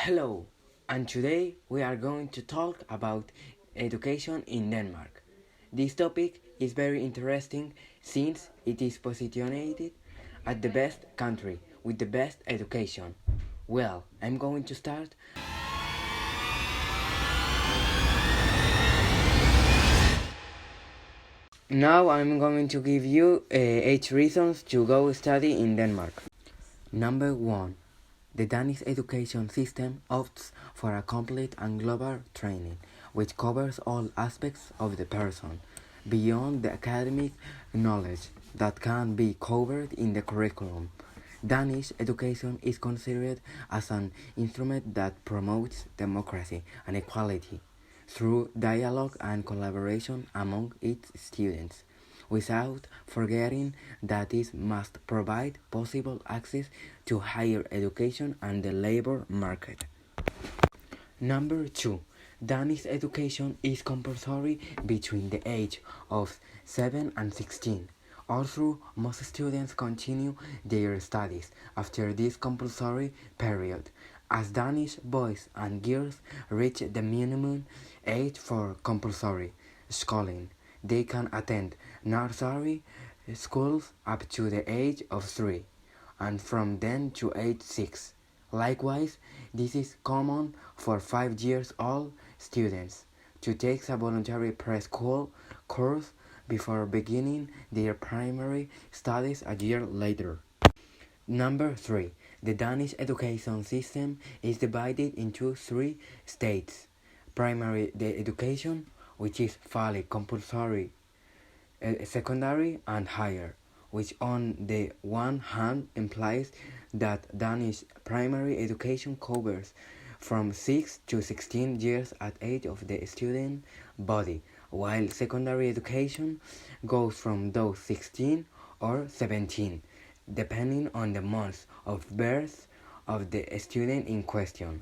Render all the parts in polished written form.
Hello, and today we are going to talk about education in Denmark. This topic is very interesting since it is positioned as the best country with the best education. Well, I'm going to start. Now I'm going to give you 8 reasons to go study in Denmark. Number 1. The Danish education system opts for a complete and global training, which covers all aspects of the person, beyond the academic knowledge that can be covered in the curriculum. Danish education is considered as an instrument that promotes democracy and equality through dialogue and collaboration among its students, without forgetting that it must provide possible access to higher education and the labor market. Number 2. Danish education is compulsory between the age of 7 and 16. Although most students continue their studies after this compulsory period, as Danish boys and girls reach the minimum age for compulsory schooling, they can attend nursery schools up to the age of 3, and from then to age 6. Likewise, this is common for 5 years old students to take a voluntary preschool course before beginning their primary studies a year later. Number 3. The Danish education system is divided into 3 states. Primary education, which is fully compulsory, secondary and higher, which on the one hand implies that Danish primary education covers from 6 to 16 years at age of the student body, while secondary education goes from those 16 or 17, depending on the month of birth of the student in question,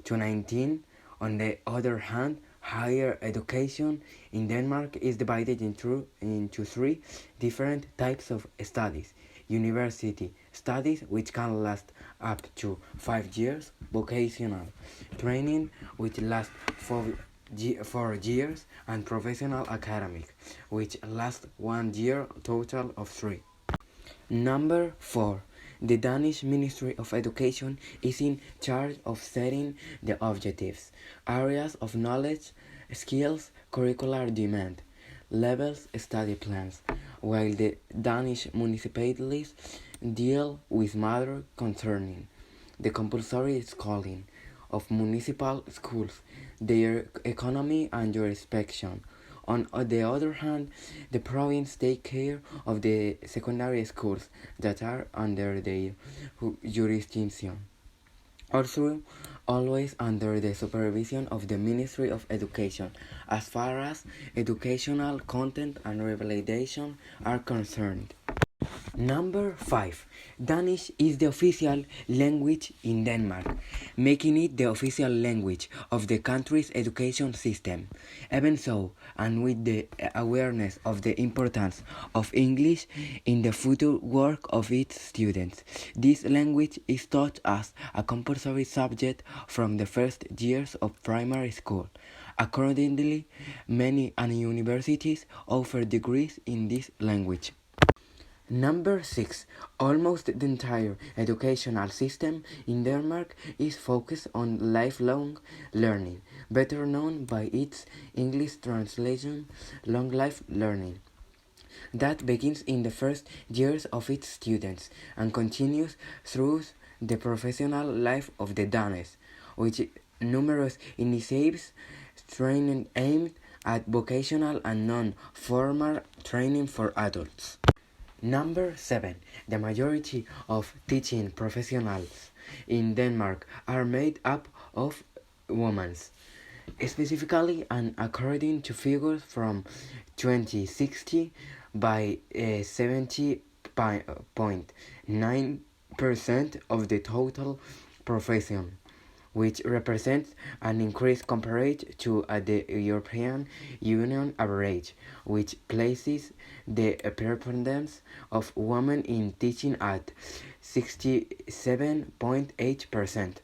to 19. On the other hand, higher education in Denmark is divided into 3 different types of studies: university studies, which can last up to 5 years; vocational training, which lasts 4 years; and professional academic, which lasts 1 year, total of 3. Number 4. The Danish Ministry of Education is in charge of setting the objectives, areas of knowledge, skills, curricular demand, levels, study plans, while the Danish municipalities deal with matters concerning the compulsory schooling of municipal schools, their economy and jurisdiction. On the other hand, the province takes care of the secondary schools that are under their jurisdiction, also always under the supervision of the Ministry of Education, as far as educational content and revalidation are concerned. Number 5. Danish is the official language in Denmark, making it the official language of the country's education system. Even so, and with the awareness of the importance of English in the future work of its students, this language is taught as a compulsory subject from the first years of primary school. Accordingly, many universities offer degrees in this language. Number 6. Almost the entire educational system in Denmark is focused on lifelong learning, better known by its English translation, long life learning, that begins in the first years of its students and continues through the professional life of the Danes, which numerous initiatives training aimed at vocational and non-formal training for adults. Number 7. The majority of teaching professionals in Denmark are made up of women. Specifically, and according to figures from 2060, by 70.9% of the total profession, which represents an increase compared to the European Union average, which places the preponderance of women in teaching at 67.8%.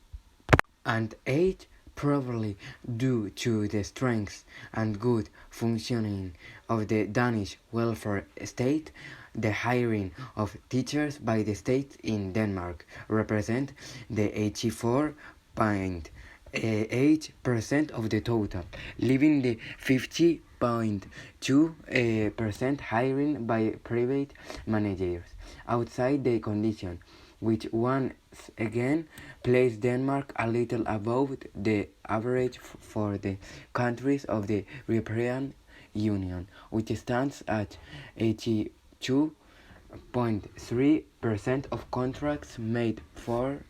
and 8. Probably due to the strength and good functioning of the Danish welfare state, the hiring of teachers by the state in Denmark represent the 84.8% of the total, leaving the 50.2% hiring by private managers outside the condition, which once again place Denmark a little above the average for the countries of the European Union, which stands at 82.3% of contracts made for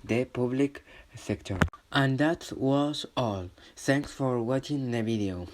the public sector. And that was all. Thanks for watching the video.